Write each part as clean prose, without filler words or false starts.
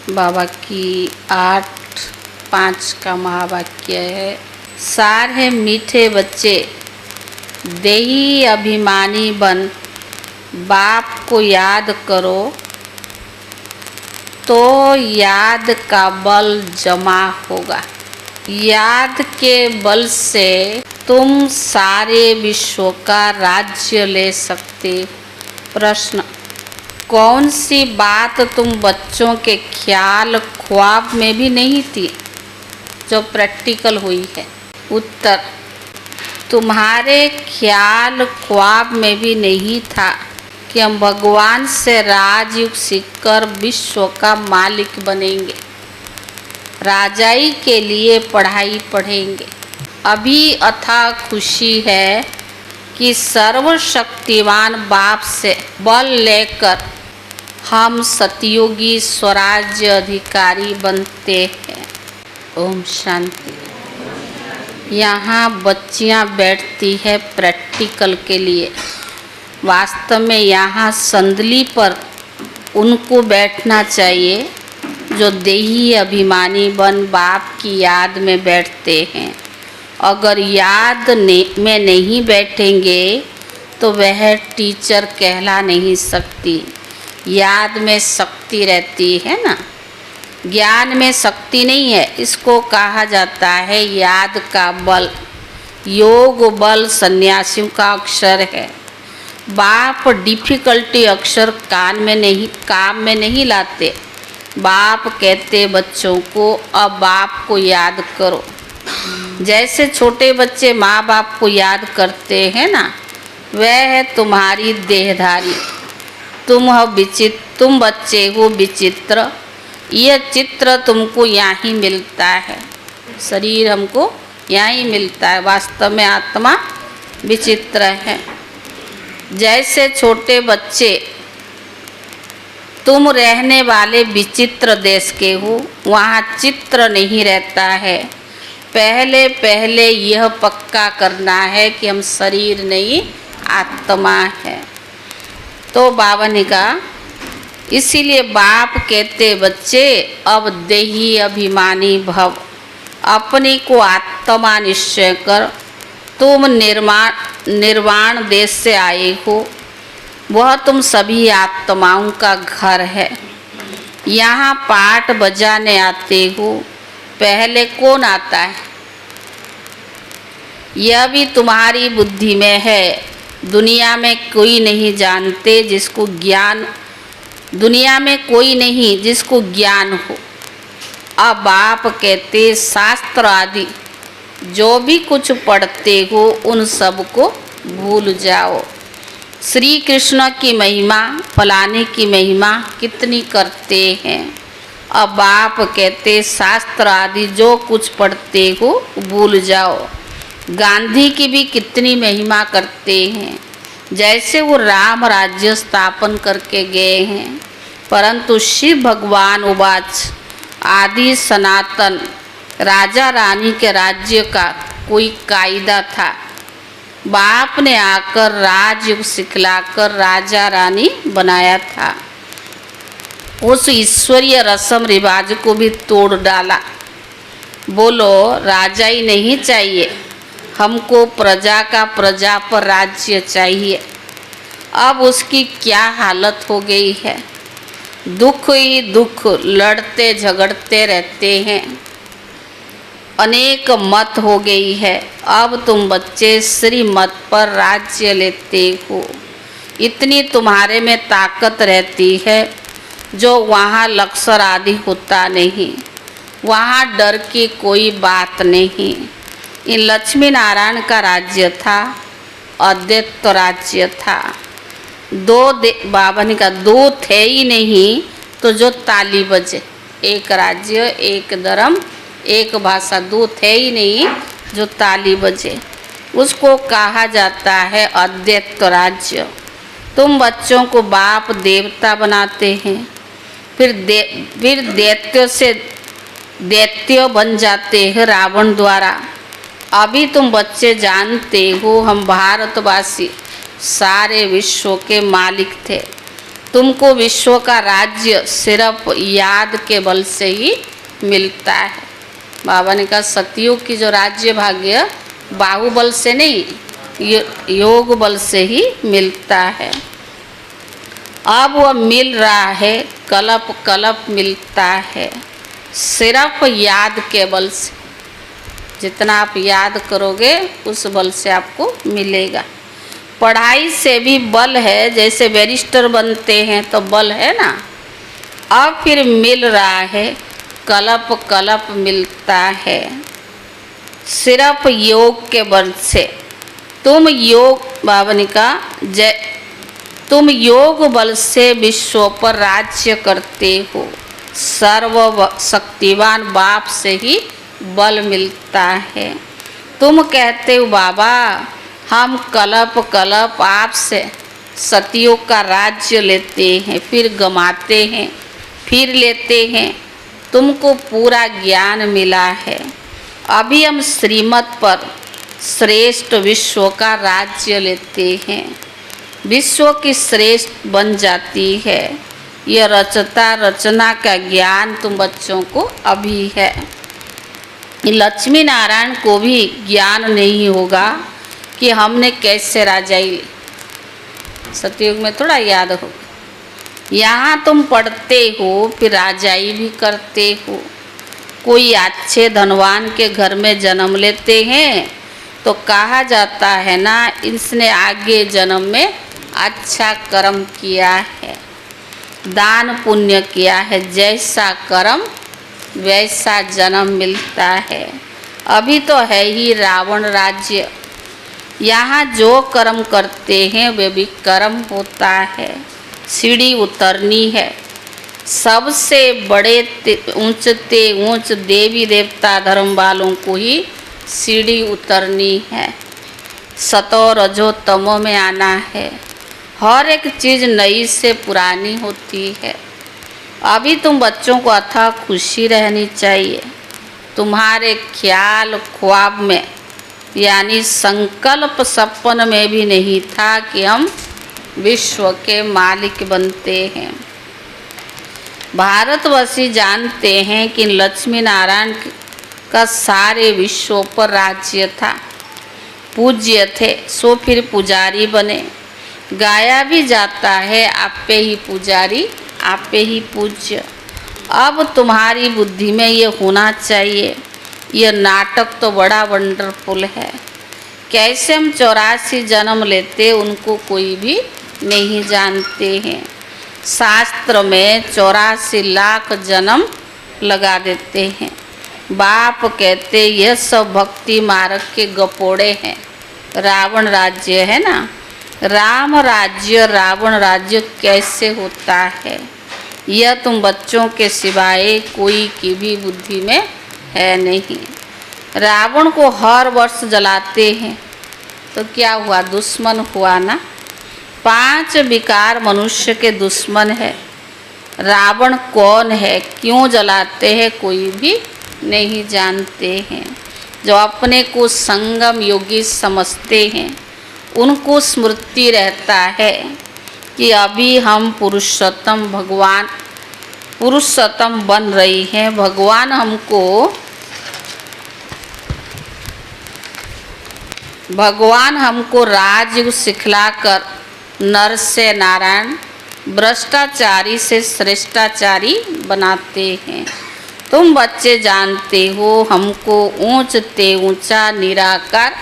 बाबा की 8:5 का महावाक्य है। सार है मीठे बच्चे, देही अभिमानी बन, बाप को याद करो तो याद का बल जमा होगा। याद के बल से तुम सारे विश्व का राज्य ले सकते। प्रश्न, कौन सी बात तुम बच्चों के ख्याल ख्वाब में भी नहीं थी जो प्रैक्टिकल हुई है? उत्तर, तुम्हारे ख्याल ख्वाब में भी नहीं था कि हम भगवान से राजयोग सीखकर विश्व का मालिक बनेंगे, राजाई के लिए पढ़ाई पढ़ेंगे। अभी अथाह खुशी है कि सर्वशक्तिमान बाप से बल लेकर हम सतयुगी स्वराज्य अधिकारी बनते हैं। ओम शांति। यहाँ बच्चियाँ बैठती है प्रैक्टिकल के लिए। वास्तव में यहाँ संदली पर उनको बैठना चाहिए जो देही अभिमानी बन बाप की याद में बैठते हैं। अगर याद में नहीं बैठेंगे तो वह टीचर कहला नहीं सकती। याद में शक्ति रहती है ना, ज्ञान में शक्ति नहीं है। इसको कहा जाता है याद का बल। योग बल सन्यासियों का अक्षर है। बाप डिफिकल्टी अक्षर काम में नहीं लाते। बाप कहते बच्चों को अब बाप को याद करो। जैसे छोटे बच्चे माँ बाप को याद करते हैं ना, वह है तुम्हारी देहधारी। तुम बच्चे हो विचित्र। यह चित्र तुमको यहाँ ही मिलता है। शरीर हमको यहाँ ही मिलता है। वास्तव में आत्मा विचित्र है। जैसे छोटे बच्चे, तुम रहने वाले विचित्र देश के हो, वहाँ चित्र नहीं रहता है। पहले यह पक्का करना है कि हम शरीर नहीं आत्मा है। तो बाबा ने कहा, इसीलिए बाप कहते बच्चे अब देही अभिमानी भव, अपने को आत्मा निश्चय कर। तुम निर्वाण देश से आए हो, वह तुम सभी आत्माओं का घर है। यहाँ पाठ बजाने आते हो, पहले कौन आता है? यह भी तुम्हारी बुद्धि में है। दुनिया में कोई नहीं जानते जिसको ज्ञान, दुनिया में कोई नहीं जिसको ज्ञान हो। अब आप कहते शास्त्र आदि जो भी कुछ पढ़ते हो उन सब को भूल जाओ। श्री कृष्ण की महिमा, फलाने की महिमा कितनी करते हैं। अब आप कहते शास्त्र आदि जो कुछ पढ़ते हो भूल जाओ। गांधी की भी कितनी महिमा करते हैं, जैसे वो राम राज्य स्थापन करके गए हैं। परंतु शिव भगवान उवाच, आदि सनातन राजा रानी के राज्य का कोई कायदा था। बाप ने आकर राजयोग सिखलाकर राजा रानी बनाया था। उस ईश्वरीय रस्म रिवाज को भी तोड़ डाला। बोलो राजा ही नहीं चाहिए, हमको प्रजा का प्रजा पर राज्य चाहिए। अब उसकी क्या हालत हो गई है। दुख ही दुख, लड़ते झगड़ते रहते हैं। अनेक मत हो गई है। अब तुम बच्चे श्री मत पर राज्य लेते हो। इतनी तुम्हारे में ताकत रहती है जो वहाँ लक्ष्य आदि होता नहीं। वहाँ डर की कोई बात नहीं। इन लक्ष्मी नारायण का राज्य था, अद्वैत राज्य था। बाबा ने कहा दो थे ही नहीं तो जो ताली बजे। एक राज्य, एक धर्म, एक भाषा, दो थे ही नहीं जो ताली बजे। उसको कहा जाता है अद्वैत राज्य। तुम बच्चों को बाप देवता बनाते हैं, फिर दैत्य से दैत्य बन जाते हैं रावण द्वारा। अभी तुम बच्चे जानते हो हम भारतवासी सारे विश्व के मालिक थे। तुमको विश्व का राज्य सिर्फ याद के बल से ही मिलता है। बाबा ने कहा सतयुग की जो राज्य भाग्य बाहुबल से नहीं, योग बल से ही मिलता है। अब वह मिल रहा है, कल्प कल्प मिलता है, सिर्फ याद के बल से। जितना आप याद करोगे उस बल से आपको मिलेगा। पढ़ाई से भी बल है, जैसे बैरिस्टर बनते हैं तो बल है ना। अब फिर मिल रहा है, कल्प कल्प मिलता है, सिर्फ योग के बल से। तुम योग, बाबा ने कहा तुम योग बल से विश्व पर राज्य करते हो। सर्व शक्तिवान बाप से ही बल मिलता है। तुम कहते हो बाबा हम कल्प कल्प आपसे सतयुग का राज्य लेते हैं, फिर गमाते हैं, फिर लेते हैं। तुमको पूरा ज्ञान मिला है। अभी हम श्रीमत पर श्रेष्ठ विश्व का राज्य लेते हैं। विश्व की श्रेष्ठ बन जाती है। यह रचता रचना का ज्ञान तुम बच्चों को अभी है। लक्ष्मी नारायण को भी ज्ञान नहीं होगा कि हमने कैसे राजाई ली। सतयुग में थोड़ा याद होगा। यहाँ तुम पढ़ते हो फिर राजाई भी करते हो। कोई अच्छे धनवान के घर में जन्म लेते हैं तो कहा जाता है ना इसने आगे जन्म में अच्छा कर्म किया है, दान पुण्य किया है, जैसा कर्म वैसा जन्म मिलता है। अभी तो है ही रावण राज्य। यहाँ जो कर्म करते हैं वे भी कर्म होता है। सीढ़ी उतरनी है। सबसे बड़े ऊंच देवी देवता धर्म वालों को ही सीढ़ी उतरनी है। सतो रजो तमो में आना है। हर एक चीज़ नई से पुरानी होती है। अभी तुम बच्चों को अथाह खुशी रहनी चाहिए। तुम्हारे ख्याल ख्वाब में यानी संकल्प सपन में भी नहीं था कि हम विश्व के मालिक बनते हैं। भारतवासी जानते हैं कि लक्ष्मी नारायण का सारे विश्व पर राज्य था। पूज्य थे सो फिर पुजारी बने। गाया भी जाता है आपे ही पुजारी आपे ही पूज्य। अब तुम्हारी बुद्धि में ये होना चाहिए। यह नाटक तो बड़ा वंडरफुल है। कैसे हम 84 जन्म लेते उनको कोई भी नहीं जानते हैं। शास्त्र में 84 लाख जन्म लगा देते हैं। बाप कहते यह सब भक्ति मार्ग के गपोड़े हैं। रावण राज्य है ना, राम राज्य रावण राज्य कैसे होता है यह तुम बच्चों के सिवाय कोई की भी बुद्धि में है नहीं। रावण को हर वर्ष जलाते हैं तो क्या हुआ, दुश्मन हुआ ना। 5 विकार मनुष्य के दुश्मन है। रावण कौन है, क्यों जलाते हैं कोई भी नहीं जानते हैं। जो अपने को संगम योगी समझते हैं उनको स्मृति रहता है कि अभी हम पुरुषोत्तम बन रही हैं। भगवान हमको राजयोग सिखलाकर नर से नारायण, भ्रष्टाचारी से श्रेष्ठाचारी बनाते हैं। तुम बच्चे जानते हो हमको ऊंचते ऊंचा निराकार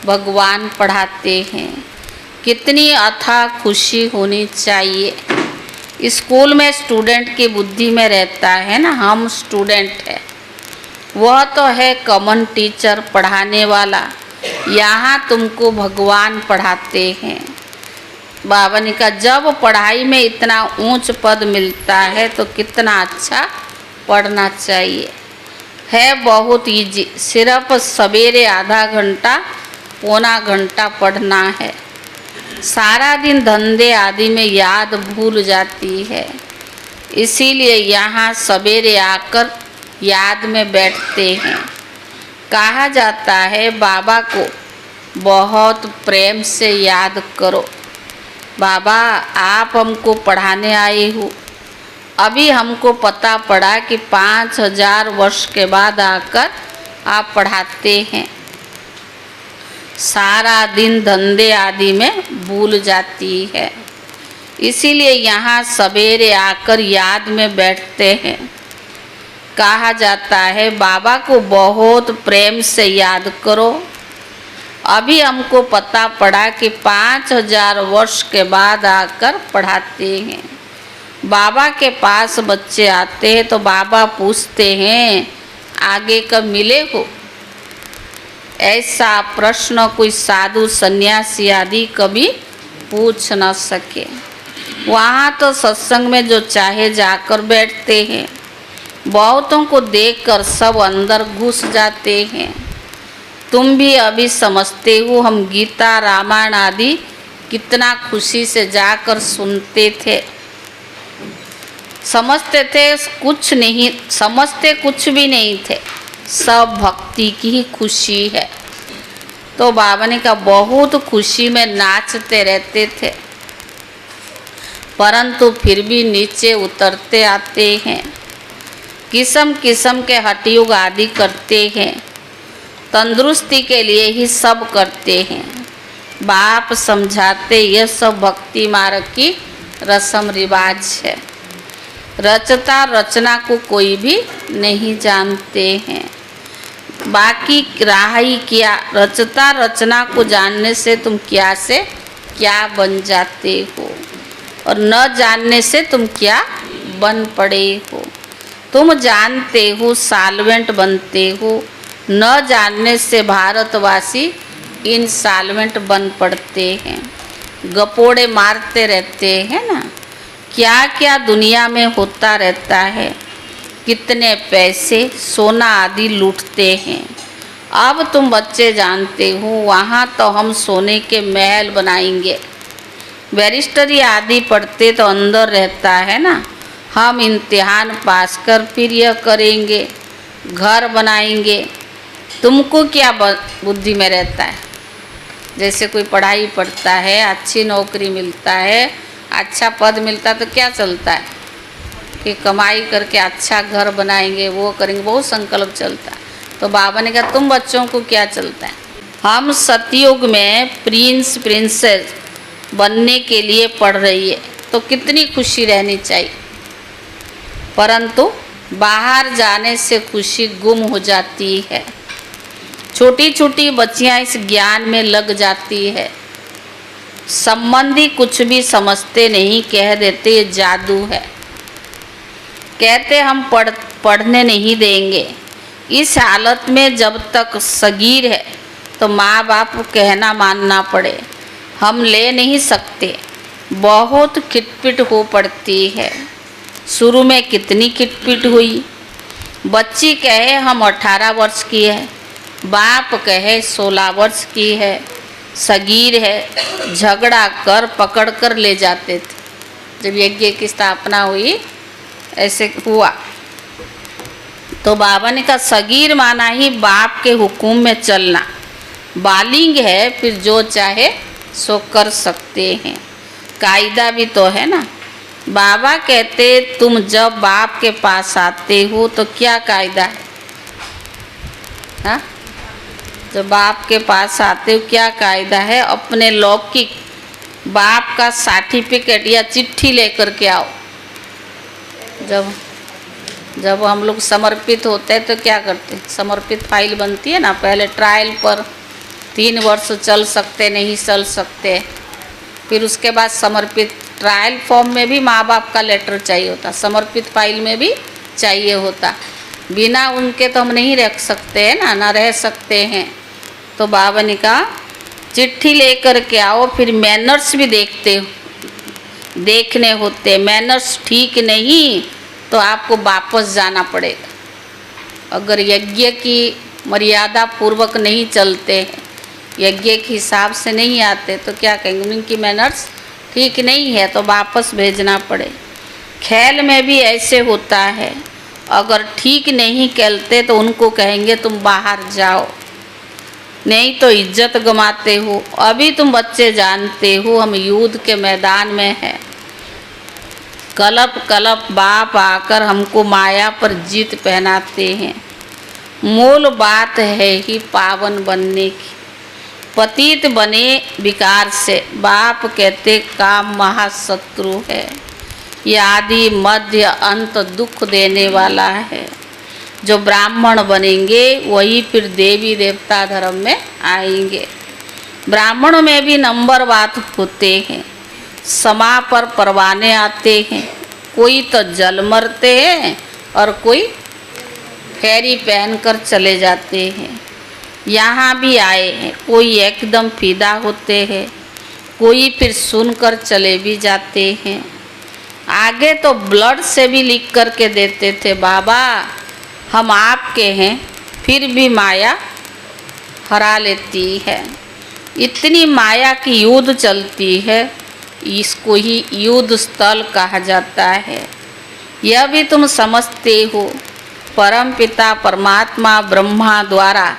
भगवान पढ़ाते हैं। कितनी अथाह खुशी होनी चाहिए। स्कूल में स्टूडेंट की बुद्धि में रहता है ना हम स्टूडेंट है। वह तो है कॉमन टीचर पढ़ाने वाला। यहाँ तुमको भगवान पढ़ाते हैं। बाबा ने कहा जब पढ़ाई में इतना ऊंच पद मिलता है तो कितना अच्छा पढ़ना चाहिए। है बहुत ईजी, सिर्फ सवेरे आधा घंटा पौना घंटा पढ़ना है। सारा दिन धंधे आदि में याद भूल जाती है। इसीलिए यहाँ सवेरे आकर याद में बैठते हैं। कहा जाता है बाबा को बहुत प्रेम से याद करो। बाबा आप हमको पढ़ाने आए हो, अभी हमको पता पड़ा कि 5000 वर्ष के बाद आकर आप पढ़ाते हैं। सारा दिन धंधे आदि में भूल जाती है, इसीलिए यहाँ सवेरे आकर याद में बैठते हैं। कहा जाता है बाबा को बहुत प्रेम से याद करो। अभी हमको पता पड़ा कि 5000 वर्ष के बाद आकर पढ़ाते हैं। बाबा के पास बच्चे आते हैं तो बाबा पूछते हैं आगे कब मिले हो। ऐसा प्रश्न कोई साधु सन्यासी आदि कभी पूछ न सके। वहाँ तो सत्संग में जो चाहे जाकर बैठते हैं। बहुतों को देखकर सब अंदर घुस जाते हैं। तुम भी अभी समझते हो हम गीता रामायण आदि कितना खुशी से जाकर सुनते थे। समझते थे कुछ नहीं, समझते कुछ भी नहीं थे, सब भक्ति की ही खुशी है। तो बाबा ने कहा बहुत खुशी में नाचते रहते थे, परंतु फिर भी नीचे उतरते आते हैं। किस्म किस्म के हठयोग आदि करते हैं, तंदुरुस्ती के लिए ही सब करते हैं। बाप समझाते यह सब भक्ति मार्ग की रस्म रिवाज है। रचता रचना को कोई भी नहीं जानते हैं, बाकी राह ही क्या। रचता रचना को जानने से तुम क्या से क्या बन जाते हो और न जानने से तुम क्या बन पड़े हो। तुम जानते हो साल्वेंट बनते हो, न जानने से भारतवासी इनसाल्वेंट बन पड़ते हैं। गपोड़े मारते रहते हैं ना, क्या क्या दुनिया में होता रहता है। कितने पैसे सोना आदि लूटते हैं। अब तुम बच्चे जानते हो वहाँ तो हम सोने के महल बनाएंगे। बैरिस्टरी आदि पढ़ते तो अंदर रहता है ना, हम इम्तिहान पास कर फिर यह करेंगे, घर बनाएंगे। तुमको क्या बुद्धि में रहता है। जैसे कोई पढ़ाई पढ़ता है, अच्छी नौकरी मिलता है, अच्छा पद मिलता है तो क्या चलता है कि कमाई करके अच्छा घर बनाएंगे, वो करेंगे, बहुत संकल्प चलता है। तो बाबा ने कहा तुम बच्चों को क्या चलता है। हम सतयुग में प्रिंस प्रिंसेस बनने के लिए पढ़ रही है तो कितनी खुशी रहनी चाहिए, परंतु बाहर जाने से खुशी गुम हो जाती है। छोटी छोटी बच्चियां इस ज्ञान में लग जाती है। संबंधी कुछ भी समझते नहीं, कह देते ये जादू है, कहते हम पढ़ने नहीं देंगे। इस हालत में जब तक सगीर है तो माँ बाप को कहना मानना पड़े, हम ले नहीं सकते। बहुत खिटपिट हो पड़ती है। शुरू में कितनी खिटपिट हुई। बच्ची कहे हम 18 वर्ष की है, बाप कहे 16 वर्ष की है, सगीर है, झगड़ा कर पकड़ कर ले जाते थे। जब यज्ञ की स्थापना हुई ऐसे हुआ तो बाबा ने कहा सगीर माना ही बाप के हुक्म में चलना। बालिग है फिर जो चाहे सो कर सकते हैं, कायदा भी तो है ना। बाबा कहते तुम जब बाप के पास आते हो तो क्या कायदा है, हाँ? जब बाप के पास आते हो क्या कायदा है। अपने लौकिक बाप का सर्टिफिकेट या चिट्ठी लेकर के आओ। जब हम लोग समर्पित होते हैं तो क्या करते हैं, समर्पित फाइल बनती है ना, पहले ट्रायल पर 3 वर्ष चल सकते नहीं चल सकते, फिर उसके बाद समर्पित ट्रायल फॉर्म में भी माँ बाप का लेटर चाहिए होता, समर्पित फाइल में भी चाहिए होता। बिना उनके तो हम नहीं रख सकते हैं ना रह सकते हैं। तो बाबा ने कहा चिट्ठी लेकर के आओ, फिर मैनर्स भी देखने होते। मैनर्स ठीक नहीं तो आपको वापस जाना पड़ेगा। अगर यज्ञ की मर्यादा पूर्वक नहीं चलते हैं, यज्ञ के हिसाब से नहीं आते तो क्या कहेंगे, उनकी मैनर्स ठीक नहीं है तो वापस भेजना पड़े। खेल में भी ऐसे होता है, अगर ठीक नहीं खेलते तो उनको कहेंगे तुम बाहर जाओ। नहीं तो इज्जत गंवाते हो। अभी तुम बच्चे जानते हो हम युद्ध के मैदान में हैं। कलप कलप बाप आकर हमको माया पर जीत पहनाते हैं। मूल बात है ही पावन बनने की। पतित बने विकार से। बाप कहते काम महाशत्रु है। ये आदि मध्य अंत दुख देने वाला है। जो ब्राह्मण बनेंगे वही फिर देवी देवता धर्म में आएंगे। ब्राह्मणों में भी नंबर बात होते हैं। समा पर परवाने आते हैं। कोई तो जल मरते हैं और कोई फेरी पहनकर चले जाते हैं। यहाँ भी आए हैं। कोई एकदम फिदा होते हैं, कोई फिर सुनकर चले भी जाते हैं। आगे तो ब्लड से भी लिख कर के देते थे, बाबा हम आपके हैं, फिर भी माया हरा लेती है। इतनी माया की युद्ध चलती है, इसको ही युद्ध स्थल कहा जाता है। यह भी तुम समझते हो। परम पिता परमात्मा ब्रह्मा द्वारा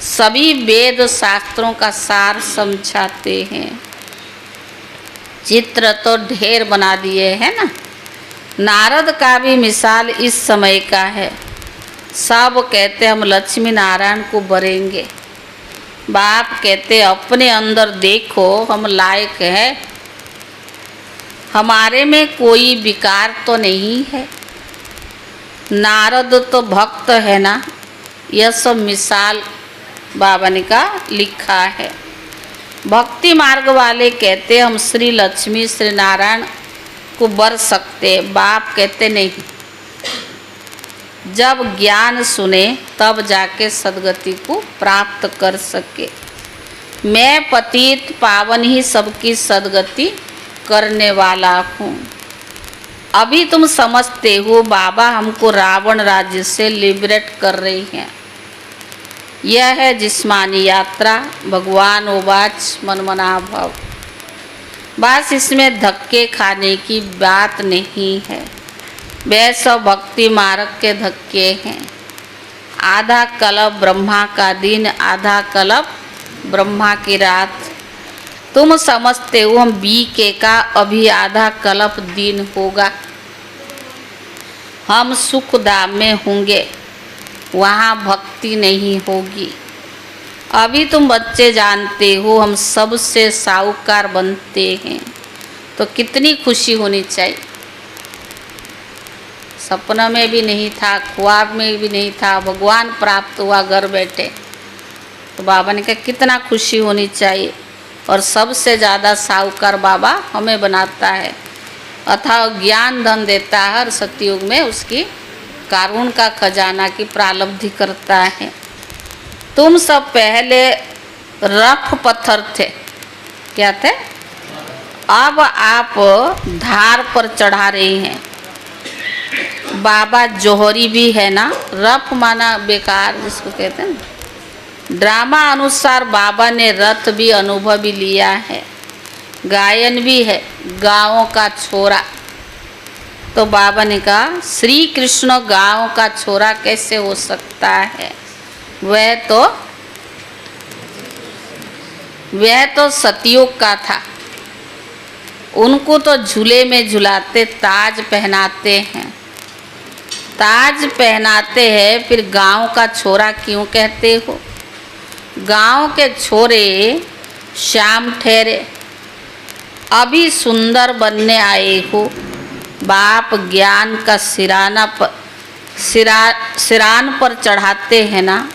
सभी वेद शास्त्रों का सार समझाते हैं। चित्र तो ढेर बना दिए हैं ना। नारद का भी मिसाल इस समय का है। सब कहते हम लक्ष्मी नारायण को बरेंगे। बाप कहते अपने अंदर देखो हम लायक है। हमारे में कोई विकार तो नहीं है। नारद तो भक्त है ना। यह सब मिसाल बाबा ने का लिखा है। भक्ति मार्ग वाले कहते हम श्री लक्ष्मी श्री नारायण को बर सकते। बाप कहते नहीं, जब ज्ञान सुने तब जाके सदगति को प्राप्त कर सके। मैं पतित पावन ही सबकी सदगति करने वाला हूँ। अभी तुम समझते हो बाबा हमको रावण राज्य से लिबरेट कर रही हैं। यह है जिस्मानी यात्रा। भगवान उवाच मनमना भव। बस इसमें धक्के खाने की बात नहीं है। वह सब भक्ति मार्ग के धक्के हैं। आधा कल्प ब्रह्मा का दिन, आधा कल्प ब्रह्मा की रात। तुम समझते हो हम बीके का अभी आधा कल्प दिन होगा। हम सुख धाम में होंगे, वहाँ भक्ति नहीं होगी। अभी तुम बच्चे जानते हो हम सबसे साहूकार बनते हैं, तो कितनी खुशी होनी चाहिए। सपना में भी नहीं था, ख्वाब में भी नहीं था, भगवान प्राप्त हुआ घर बैठे। तो बाबा ने कहा कितना खुशी होनी चाहिए। और सबसे ज़्यादा साहूकार बाबा हमें बनाता है, अथाह ज्ञान धन देता है और सतयुग में उसकी कारुण का खजाना की प्रालब्धि करता है। तुम सब पहले रफ पत्थर थे, क्या थे? अब आप धार पर चढ़ा रही हैं। बाबा जोहरी भी है ना। रफ माना बेकार जिसको कहते हैं ना। ड्रामा अनुसार बाबा ने रथ भी अनुभव भी लिया है। गायन भी है, गाँव का छोरा। तो बाबा ने कहा श्री कृष्ण गाँव का छोरा कैसे हो सकता है। वह तो सतयुग का था। उनको तो झूले में झुलाते, ताज पहनाते हैं। ताज पहनाते हैं, फिर गांव का छोरा क्यों कहते हो? गांव के छोरे श्याम ठहरे। अभी सुंदर बनने आए हो। बाप ज्ञान का सिरान पर चढ़ाते हैं ना।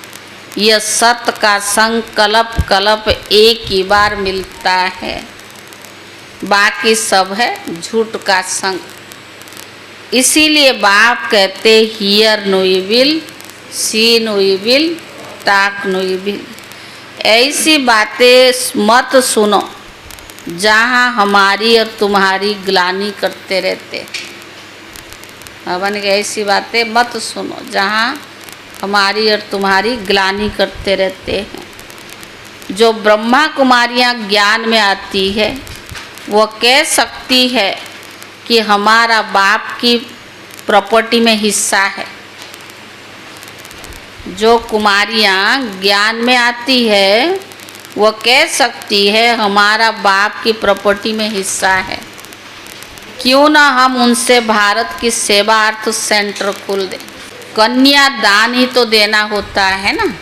यह सत्य का संकल्प कल्प एक ही बार मिलता है, बाकी सब है झूठ का संग। इसीलिए बाप कहते hear no evil, see no evil, talk no evil. ऐसी बातें मत सुनो जहाँ हमारी और तुम्हारी ग्लानि करते रहते। बाबा ने कहा ऐसी बातें मत सुनो जहाँ हमारी और तुम्हारी ग्लानि करते रहते हैं। जो ब्रह्मा कुमारियाँ ज्ञान में आती है वो कह सकती है कि हमारा बाप की प्रॉपर्टी में हिस्सा है। जो कुमारियाँ ज्ञान में आती है वह कह सकती है हमारा बाप की प्रॉपर्टी में हिस्सा है, क्यों ना हम उनसे भारत की सेवार्थ सेंटर खोल दें। कन्या दान ही तो देना होता है ना,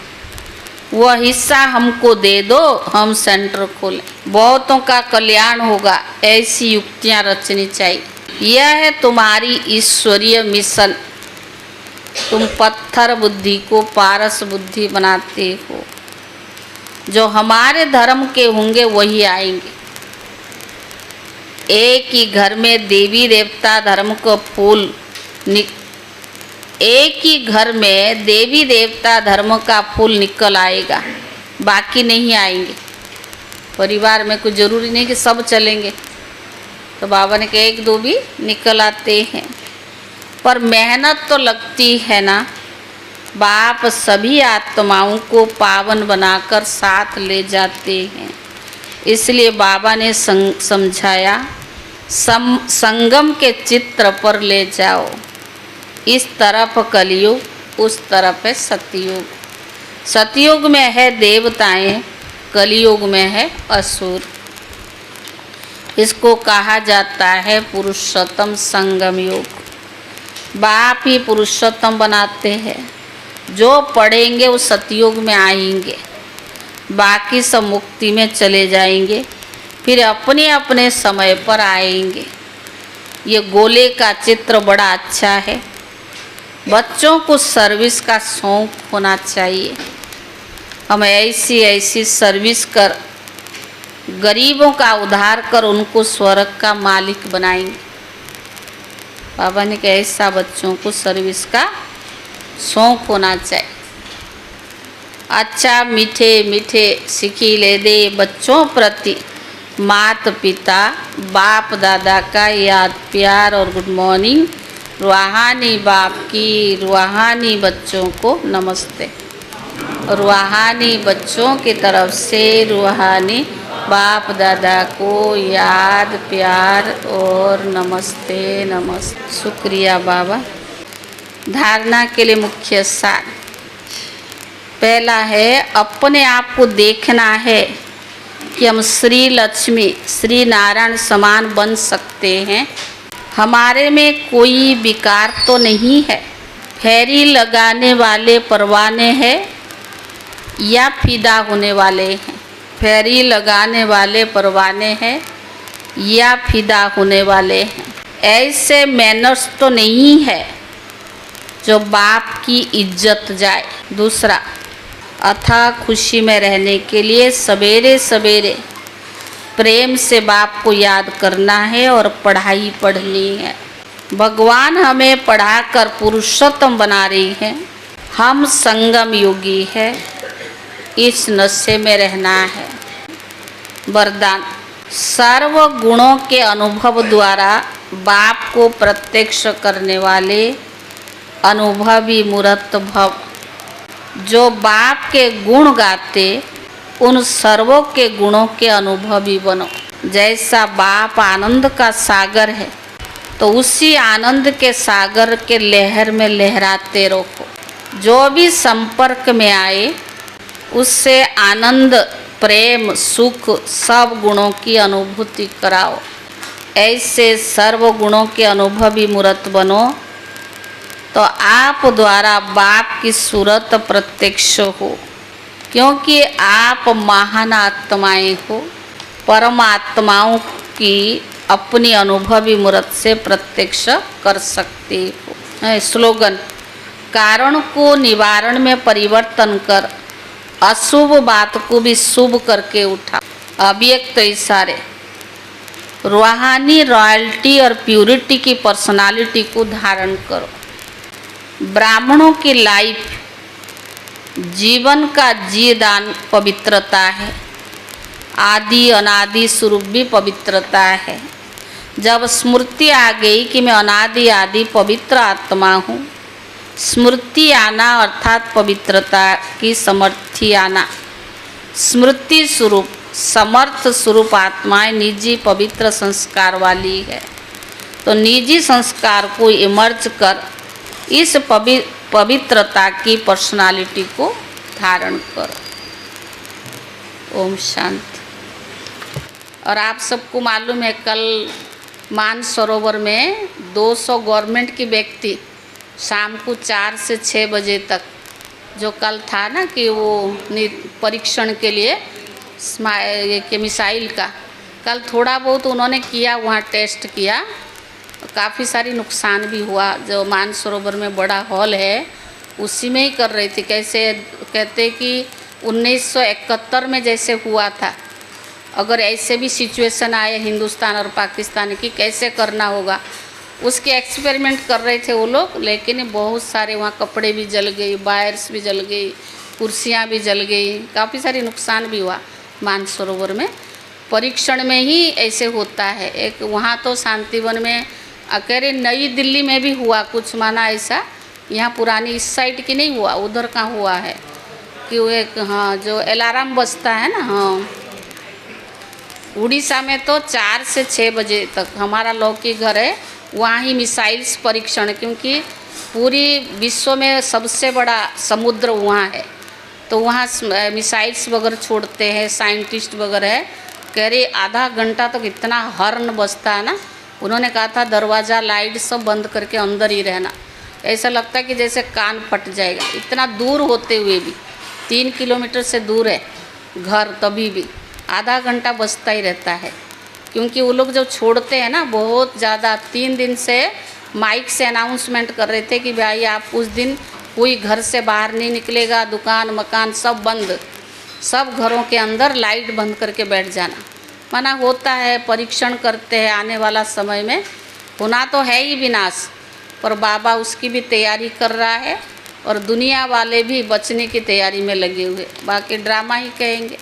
वह हिस्सा हमको दे दो, हम सेंटर खोलें, बहुतों का कल्याण होगा। ऐसी युक्तियाँ रचनी चाहिए। यह है तुम्हारी ईश्वरीय मिशन। तुम पत्थर बुद्धि को पारस बुद्धि बनाते हो। जो हमारे धर्म के होंगे वही आएंगे। एक ही घर में देवी देवता धर्म का फूल एक ही घर में देवी देवता धर्म का फूल निकल आएगा, बाकी नहीं आएंगे। परिवार में कोई ज़रूरी नहीं कि सब चलेंगे, तो बाबा ने कहा एक दो भी निकल आते हैं, पर मेहनत तो लगती है ना। बाप सभी आत्माओं को पावन बनाकर साथ ले जाते हैं। इसलिए बाबा ने समझाया संगम के चित्र पर ले जाओ। इस तरफ कलयुग, उस तरफ है सतयुग। सतयुग में है देवताएं, कलयुग में है असुर। इसको कहा जाता है पुरुषोत्तम संगम योग। बाप ही पुरुषोत्तम बनाते हैं। जो पढ़ेंगे वो सतयुग में आएंगे, बाकी सब मुक्ति में चले जाएंगे, फिर अपने अपने समय पर आएंगे। ये गोले का चित्र बड़ा अच्छा है। बच्चों को सर्विस का शौक़ होना चाहिए। हम ऐसी ऐसी सर्विस कर गरीबों का उद्धार कर उनको स्वर्ग का मालिक बनाएंगे। बाबा ने कहा ऐसा बच्चों को सर्विस का शौक़ होना चाहिए। अच्छा मीठे मीठे सिखिले दे बच्चों प्रति माता पिता बाप दादा का याद प्यार और गुड मॉर्निंग। रूहानी बाप की रूहानी बच्चों को नमस्ते। रूहानी बच्चों की तरफ से रूहानी बाप दादा को याद प्यार और नमस्ते नमस्ते। शुक्रिया बाबा। धारणा के लिए मुख्य सार पहला है अपने आप को देखना है कि हम श्री लक्ष्मी श्री नारायण समान बन सकते हैं। हमारे में कोई विकार तो नहीं है। फेरी लगाने वाले परवाने हैं या फिदा होने वाले हैं। फेरी लगाने वाले परवाने हैं या फिदा होने वाले हैं। ऐसे मैनर्स तो नहीं है जो बाप की इज्जत जाए। दूसरा, अथाह खुशी में रहने के लिए सवेरे सवेरे प्रेम से बाप को याद करना है और पढ़ाई पढ़नी है। भगवान हमें पढ़ाकर पुरुषोत्तम बना रही है। हम संगम योगी है, इस नशे में रहना है। वरदान, सर्व गुणों के अनुभव द्वारा बाप को प्रत्यक्ष करने वाले अनुभवी मूर्त भव। जो बाप के गुण गाते उन सर्वों के गुणों के अनुभवी बनो। जैसा बाप आनंद का सागर है तो उसी आनंद के सागर के लहर में लहराते रहो। जो भी संपर्क में आए उससे आनंद प्रेम सुख सब गुणों की अनुभूति कराओ। ऐसे सर्व गुणों के अनुभवी मूर्त बनो तो आप द्वारा बाप की सूरत प्रत्यक्ष हो, क्योंकि आप महान आत्माएं हो। परमात्माओं की अपनी अनुभवी मूर्त से प्रत्यक्ष कर सकते हो। स्लोगन, कारण को निवारण में परिवर्तन कर अशुभ बात को भी शुभ करके उठा। अव्यक्त इशारे, रूहानी रॉयल्टी और प्यूरिटी की पर्सनालिटी को धारण करो। ब्राह्मणों की लाइफ जीवन का जीदान पवित्रता है। आदि अनादि स्वरूप भी पवित्रता है। जब स्मृति आ गई कि मैं अनादि आदि पवित्र आत्मा हूँ, स्मृति आना अर्थात पवित्रता की समर्थी आना। स्मृति स्वरूप समर्थ स्वरूप आत्माएं निजी पवित्र संस्कार वाली है। तो निजी संस्कार को इमर्ज कर इस पवित्रता की पर्सनालिटी को धारण करो। ओम शांति। और आप सबको मालूम है कल मानसरोवर में 200 गवर्नमेंट की व्यक्ति शाम को 4 से 6 बजे तक, जो कल था ना कि वो परीक्षण के लिए के मिसाइल का, कल थोड़ा बहुत उन्होंने किया, वहाँ टेस्ट किया, काफ़ी सारी नुकसान भी हुआ। जो मानसरोवर में बड़ा हॉल है उसी में ही कर रही थी। कैसे कहते कि 1971 में जैसे हुआ था, अगर ऐसे भी सिचुएशन आए हिंदुस्तान और पाकिस्तान की, कैसे करना होगा, उसके एक्सपेरिमेंट कर रहे थे वो लोग। लेकिन बहुत सारे वहाँ कपड़े भी जल गई, वायर्स भी जल गई, कुर्सियाँ भी जल गई, काफ़ी सारी नुकसान भी हुआ मानसरोवर में। परीक्षण में ही ऐसे होता है। एक वहाँ तो शांतिवन में कह रहे, नई दिल्ली में भी हुआ कुछ माना ऐसा, यहाँ पुरानी इस साइड की नहीं हुआ, उधर का हुआ है कि वो एक, हाँ, जो अलार्म बजता है ना, हाँ, उड़ीसा में तो 4 से 6 बजे तक, हमारा लौकी घर है वहाँ ही मिसाइल्स परीक्षण, क्योंकि पूरी विश्व में सबसे बड़ा समुद्र वहाँ है, तो वहाँ मिसाइल्स वगैरह छोड़ते हैं साइंटिस्ट वगैरह है। कह रहे आधा घंटा तक इतना हॉर्न बजता है ना, उन्होंने कहा था दरवाज़ा लाइट सब बंद करके अंदर ही रहना, ऐसा लगता है कि जैसे कान फट जाएगा। इतना दूर होते हुए भी 3 किलोमीटर से दूर है घर, तभी भी आधा घंटा बजता ही रहता है, क्योंकि वो लोग जो छोड़ते हैं ना बहुत ज़्यादा। 3 दिन से माइक से अनाउंसमेंट कर रहे थे कि भाई आप उस दिन कोई घर से बाहर नहीं निकलेगा, दुकान मकान सब बंद, सब घरों के अंदर लाइट बंद करके बैठ जाना। माना होता है, परीक्षण करते हैं, आने वाला समय में होना तो है ही विनाश, पर बाबा उसकी भी तैयारी कर रहा है और दुनिया वाले भी बचने की तैयारी में लगे हुए, बाकी ड्रामा ही कहेंगे।